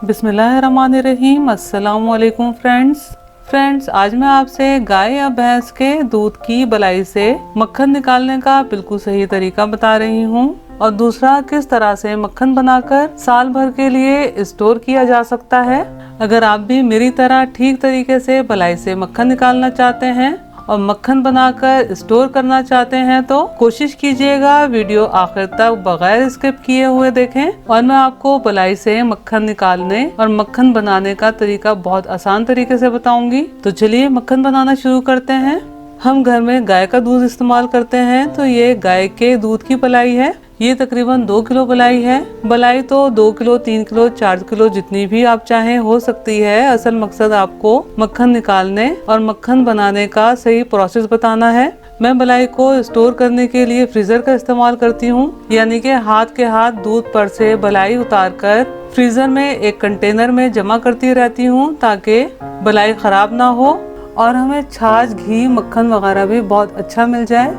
बिस्मिल्लाहिर्रहमानिर्रहीम। अस्सलाम वालेकुम फ्रेंड्स, आज मैं आपसे गाय या भैंस के दूध की बलाई से मक्खन निकालने का बिल्कुल सही तरीका बता रही हूँ और दूसरा किस तरह से मक्खन बनाकर साल भर के लिए स्टोर किया जा सकता है। अगर आप भी मेरी तरह ठीक तरीके से बलाई से मक्खन निकालना चाहते हैं और मक्खन बनाकर स्टोर करना चाहते हैं तो कोशिश कीजिएगा वीडियो आखिर तक बगैर स्किप किए हुए देखें और मैं आपको बलाई से मक्खन निकालने और मक्खन बनाने का तरीका बहुत आसान तरीके से बताऊंगी। तो चलिए मक्खन बनाना शुरू करते हैं। हम घर में गाय का दूध इस्तेमाल करते हैं तो ये गाय के दूध की बलाई है। ये तकरीबन 2 किलो बलाई है। बलाई तो 2 किलो, 3 किलो, 4 किलो जितनी भी आप चाहें हो सकती है। असल मकसद आपको मक्खन निकालने और मक्खन बनाने का सही प्रोसेस बताना है। मैं बलाई को स्टोर करने के लिए फ्रीजर का इस्तेमाल करती हूँ, यानी कि हाथ के हाथ दूध पर से बलाई उतारकर फ्रीजर में एक कंटेनर में जमा करती रहती हूँ ताकि बलाई खराब ना हो और हमें छाछ, घी, मक्खन वगैरह भी बहुत अच्छा मिल जाए।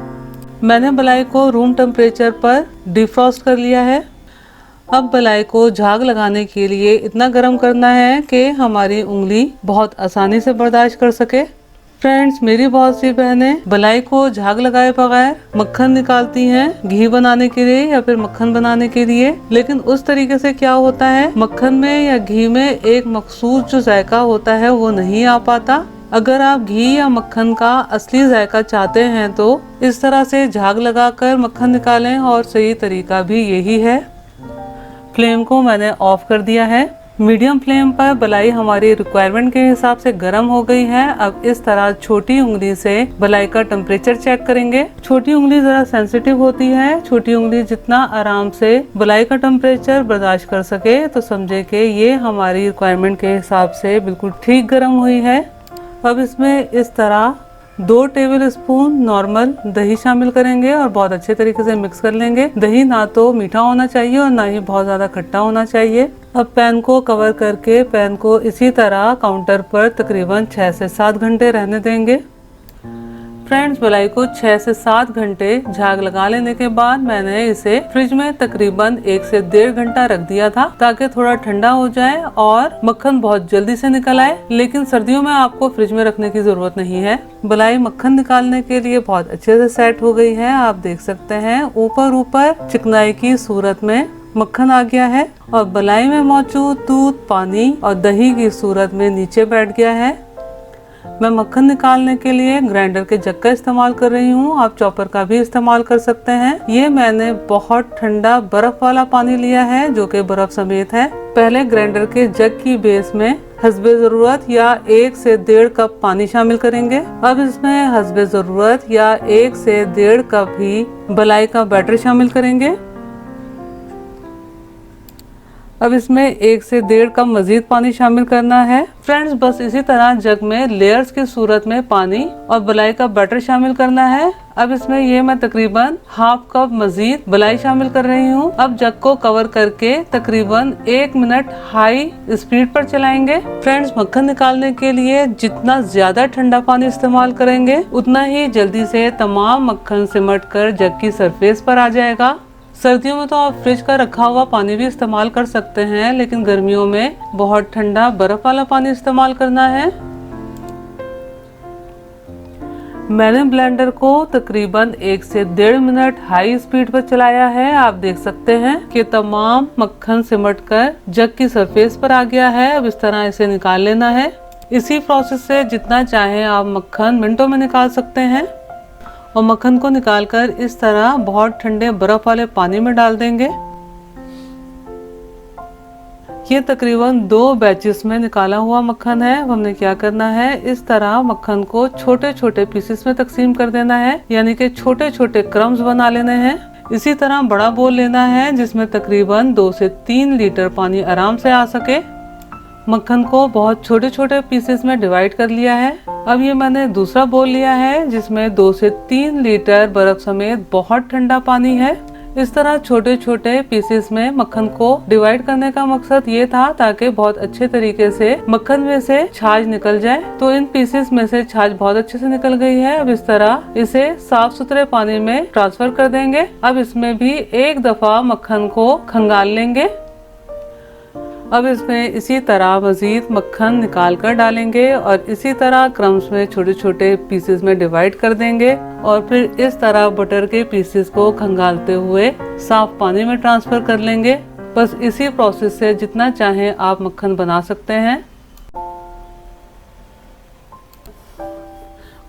मैंने बलाई को रूम टेम्परेचर पर डिफ्रॉस्ट कर लिया है। अब बलाई को झाग लगाने के लिए इतना गर्म करना है कि हमारी उंगली बहुत आसानी से बर्दाश्त कर सके। फ्रेंड्स, मेरी बहुत सी बहनें बलाई को झाग लगाए बगैर मक्खन निकालती हैं घी बनाने के लिए या फिर मक्खन बनाने के लिए, लेकिन उस तरीके से क्या होता है मक्खन में या घी में एक मखसूस जो जायका होता है वो नहीं आ पाता। अगर आप घी या मक्खन का असली जायका चाहते हैं तो इस तरह से झाग लगाकर मक्खन निकालें और सही तरीका भी यही है। फ्लेम को मैंने ऑफ कर दिया है। मीडियम फ्लेम पर बलाई हमारी रिक्वायरमेंट के हिसाब से गर्म हो गई है। अब इस तरह छोटी उंगली से बलाई का टेम्परेचर चेक करेंगे। छोटी उंगली जरा सेंसिटिव होती है। छोटी उंगली जितना आराम से बलाई का टेम्परेचर बर्दाश्त कर सके तो समझे कि ये हमारी रिक्वायरमेंट के हिसाब से बिल्कुल ठीक गर्म हुई है। अब इसमें इस तरह 2 टेबल स्पून नॉर्मल दही शामिल करेंगे और बहुत अच्छे तरीके से मिक्स कर लेंगे। दही ना तो मीठा होना चाहिए और ना ही बहुत ज्यादा खट्टा होना चाहिए। अब पैन को कवर करके पैन को इसी तरह काउंटर पर तकरीबन 6 से 7 घंटे रहने देंगे। फ्रेंड्स, बलाई को 6 से 7 घंटे झाग लगा लेने के बाद मैंने इसे फ्रिज में तकरीबन 1 से 1.5 घंटा रख दिया था ताकि थोड़ा ठंडा हो जाए और मक्खन बहुत जल्दी से निकल आए। लेकिन सर्दियों में आपको फ्रिज में रखने की जरूरत नहीं है। बलाई मक्खन निकालने के लिए बहुत अच्छे से सेट हो गई है। आप देख सकते हैं ऊपर चिकनाई की सूरत में मक्खन आ गया है और बलाई में मौजूद दूध, पानी और दही की सूरत में नीचे बैठ गया है। मैं मक्खन निकालने के लिए ग्राइंडर के जग का इस्तेमाल कर रही हूँ। आप चॉपर का भी इस्तेमाल कर सकते हैं। ये मैंने बहुत ठंडा बर्फ वाला पानी लिया है जो कि बर्फ समेत है। पहले ग्राइंडर के जग की बेस में हस्बे जरूरत या 1 से 1.5 कप पानी शामिल करेंगे। अब इसमें हस्बे जरूरत या 1 से 1.5 कप ही बलाई का बैटर शामिल करेंगे। अब इसमें 1 से 1.5 कप मजीद पानी शामिल करना है। फ्रेंड्स, बस इसी तरह जग में लेयर्स की सूरत में पानी और बलाई का बैटर शामिल करना है। अब इसमें ये मैं तकरीबन 1/2 कप मजीद बलाई शामिल कर रही हूँ। अब जग को कवर करके तकरीबन 1 मिनट हाई स्पीड पर चलाएंगे। फ्रेंड्स, मक्खन निकालने के लिए जितना ज्यादा ठंडा पानी इस्तेमाल करेंगे उतना ही जल्दी से तमाम मक्खन सिमट कर जग की सरफेस पर आ जाएगा। सर्दियों में तो आप फ्रिज का रखा हुआ पानी भी इस्तेमाल कर सकते हैं, लेकिन गर्मियों में बहुत ठंडा बर्फ वाला पानी इस्तेमाल करना है। मैंने ब्लेंडर को तकरीबन 1 से 1.5 मिनट हाई स्पीड पर चलाया है। आप देख सकते हैं कि तमाम मक्खन सिमटकर जग की सरफेस पर आ गया है। अब इस तरह इसे निकाल लेना है। इसी प्रोसेस से जितना चाहे आप मक्खन मिनटों में निकाल सकते हैं और मक्खन को निकालकर इस तरह बहुत ठंडे बर्फ वाले पानी में डाल देंगे। ये तकरीबन 2 बैचेस में निकाला हुआ मक्खन है। अब हमने क्या करना है, इस तरह मक्खन को छोटे छोटे पीसेस में तकसीम कर देना है, यानी कि छोटे छोटे क्रम्स बना लेने हैं। इसी तरह बड़ा बोल लेना है जिसमें तकरीबन 2 से 3 लीटर पानी आराम से आ सके। मक्खन को बहुत छोटे छोटे पीसेस में डिवाइड कर लिया है। अब ये मैंने दूसरा बोल लिया है जिसमें 2 से 3 लीटर बर्फ समेत बहुत ठंडा पानी है। इस तरह छोटे छोटे पीसेस में मक्खन को डिवाइड करने का मकसद ये था ताकि बहुत अच्छे तरीके से मक्खन में से छाछ निकल जाए। तो इन पीसेस में से छाछ बहुत अच्छे से निकल गई है। अब इस तरह इसे साफ सुथरे पानी में ट्रांसफर कर देंगे। अब इसमें भी एक दफा मक्खन को खंगाल लेंगे। अब इसमें इसी तरह मज़ीद मक्खन निकाल कर डालेंगे और इसी तरह क्रम्स में छोटे छोटे पीसेस में डिवाइड कर देंगे और फिर इस तरह बटर के पीसेस को खंगालते हुए साफ पानी में ट्रांसफर कर लेंगे। बस इसी प्रोसेस से जितना चाहें आप मक्खन बना सकते हैं।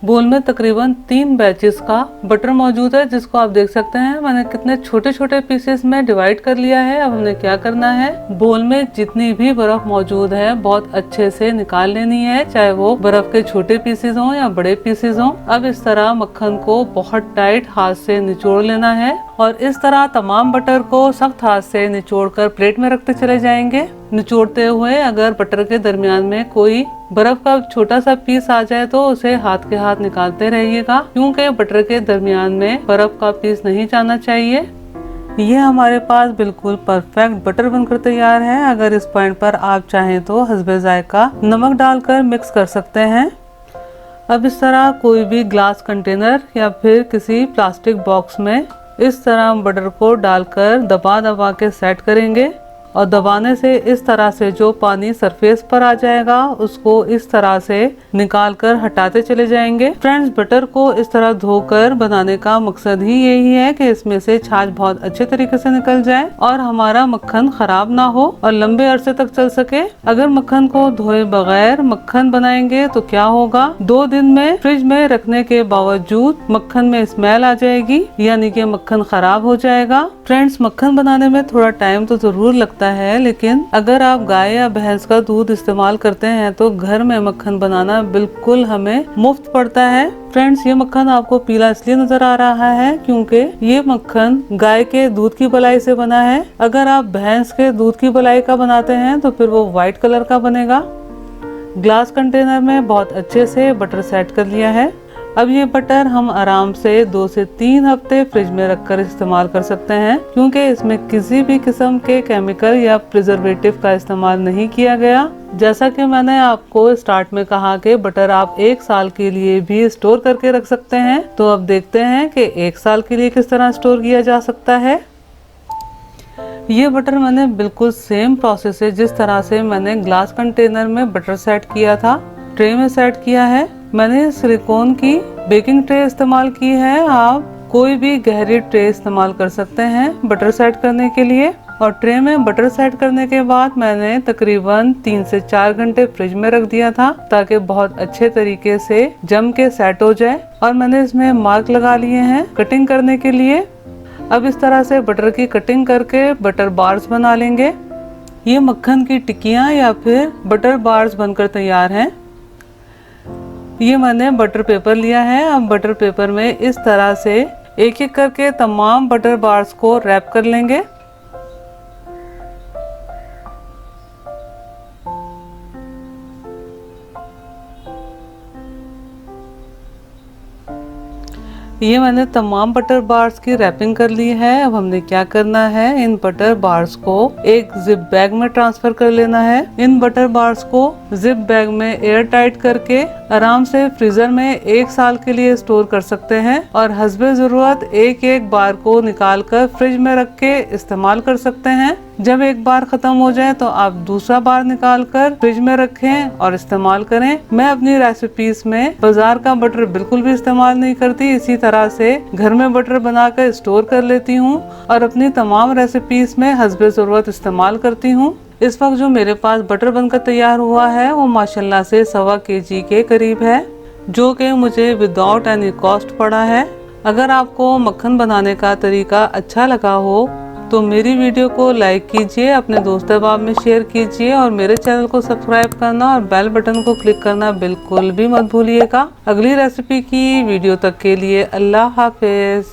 बोल में तकरीबन 3 बैचेस का बटर मौजूद है, जिसको आप देख सकते हैं मैंने कितने छोटे छोटे पीसेस में डिवाइड कर लिया है। अब हमने क्या करना है, बोल में जितनी भी बर्फ मौजूद है बहुत अच्छे से निकाल लेनी है, चाहे वो बर्फ के छोटे पीसेस हों या बड़े पीसेस हों। अब इस तरह मक्खन को बहुत टाइट हाथ से निचोड़ लेना है और इस तरह तमाम बटर को सख्त हाथ से निचोड़कर प्लेट में रखते चले जाएंगे। निचोड़ते हुए अगर बटर के दरमियान में कोई बर्फ का छोटा सा पीस आ जाए तो उसे हाथ के हाथ निकालते रहिएगा, क्योंकि बटर के दरमियान में बर्फ का पीस नहीं जाना चाहिए। ये हमारे पास बिल्कुल परफेक्ट बटर बनकर तैयार है। अगर इस पॉइंट पर आप चाहें तो हस्बे जायका नमक डालकर मिक्स कर सकते हैं। अब इस तरह कोई भी ग्लास कंटेनर या फिर किसी प्लास्टिक बॉक्स में इस तरह बटर को डालकर दबा दबा के सेट करेंगे और दबाने से इस तरह से जो पानी सरफेस पर आ जाएगा उसको इस तरह से निकाल कर हटाते चले जाएंगे। फ्रेंड्स, बटर को इस तरह धोकर बनाने का मकसद ही यही है कि इसमें से छाछ बहुत अच्छे तरीके से निकल जाए और हमारा मक्खन खराब ना हो और लंबे अरसे तक चल सके। अगर मक्खन को धोए बगैर मक्खन बनाएंगे तो क्या होगा, 2 दिन में फ्रिज में रखने के बावजूद मक्खन में स्मेल आ जाएगी, यानी कि मक्खन खराब हो जाएगा। फ्रेंड्स, मक्खन बनाने में थोड़ा टाइम तो जरूर लगता है, लेकिन अगर आप गाय या भैंस का दूध इस्तेमाल करते हैं तो घर में मक्खन बनाना बिल्कुल हमें मुफ्त पड़ता है। फ्रेंड्स, ये मक्खन आपको पीला इसलिए नजर आ रहा है क्योंकि ये मक्खन गाय के दूध की बलाई से बना है। अगर आप भैंस के दूध की बलाई का बनाते हैं तो फिर वो व्हाइट कलर का बनेगा। ग्लास कंटेनर में बहुत अच्छे से बटर सेट कर लिया है। अब ये बटर हम आराम से 2 से 3 हफ्ते फ्रिज में रखकर इस्तेमाल कर सकते हैं, क्योंकि इसमें किसी भी किस्म के केमिकल या प्रिजर्वेटिव का इस्तेमाल नहीं किया गया। जैसा कि मैंने आपको स्टार्ट में कहा कि बटर आप 1 साल के लिए भी स्टोर करके रख सकते हैं। तो अब देखते हैं कि 1 साल के लिए किस तरह स्टोर किया जा सकता है। ये बटर मैंने बिल्कुल सेम प्रोसेस है जिस तरह से मैंने ग्लास कंटेनर में बटर सेट किया था, ट्रे में सेट किया है। मैंने सिलिकॉन की बेकिंग ट्रे इस्तेमाल की है। आप कोई भी गहरी ट्रे इस्तेमाल कर सकते हैं बटर सेट करने के लिए। और ट्रे में बटर सेट करने के बाद मैंने तकरीबन 3 से 4 घंटे फ्रिज में रख दिया था ताकि बहुत अच्छे तरीके से जम के सेट हो जाए। और मैंने इसमें मार्क लगा लिए हैं कटिंग करने के लिए। अब इस तरह से बटर की कटिंग करके बटर बार्स बना लेंगे। ये मक्खन की टिक्कियाँ या फिर बटर बार्स बनकर तैयार हैं। ये मैंने बटर पेपर लिया है। अब बटर पेपर में इस तरह से एक एक करके तमाम बटर बार्स को रैप कर लेंगे। ये मैंने तमाम बटर बार्स की रैपिंग कर ली है। अब हमने क्या करना है, इन बटर बार्स को एक जिप बैग में ट्रांसफर कर लेना है। इन बटर बार्स को जिप बैग में एयर टाइट करके आराम से फ्रीजर में 1 साल के लिए स्टोर कर सकते हैं और हस्बे जरूरत एक एक बार को निकाल कर फ्रिज में रख के इस्तेमाल कर सकते हैं। जब एक बार खत्म हो जाए तो आप दूसरा बार निकाल कर फ्रिज में रखें और इस्तेमाल करें। मैं अपनी रेसिपीज में बाजार का बटर बिल्कुल भी इस्तेमाल नहीं करती, इसी तरह से घर में बटर बनाकर स्टोर कर लेती हूँ और अपनी तमाम रेसिपीज में हस्बे जरूरत इस्तेमाल करती हूँ। इस वक्त जो मेरे पास बटर बनकर तैयार हुआ है वो माशाल्लाह से 1.25 kg के करीब है, जो कि मुझे विदाउट एनी कॉस्ट पड़ा है। अगर आपको मक्खन बनाने का तरीका अच्छा लगा हो तो मेरी वीडियो को लाइक कीजिए, अपने दोस्त अहबाब में शेयर कीजिए और मेरे चैनल को सब्सक्राइब करना और बेल बटन को क्लिक करना बिल्कुल भी मत भूलिएगा। अगली रेसिपी की वीडियो तक के लिए अल्लाह हाफिज।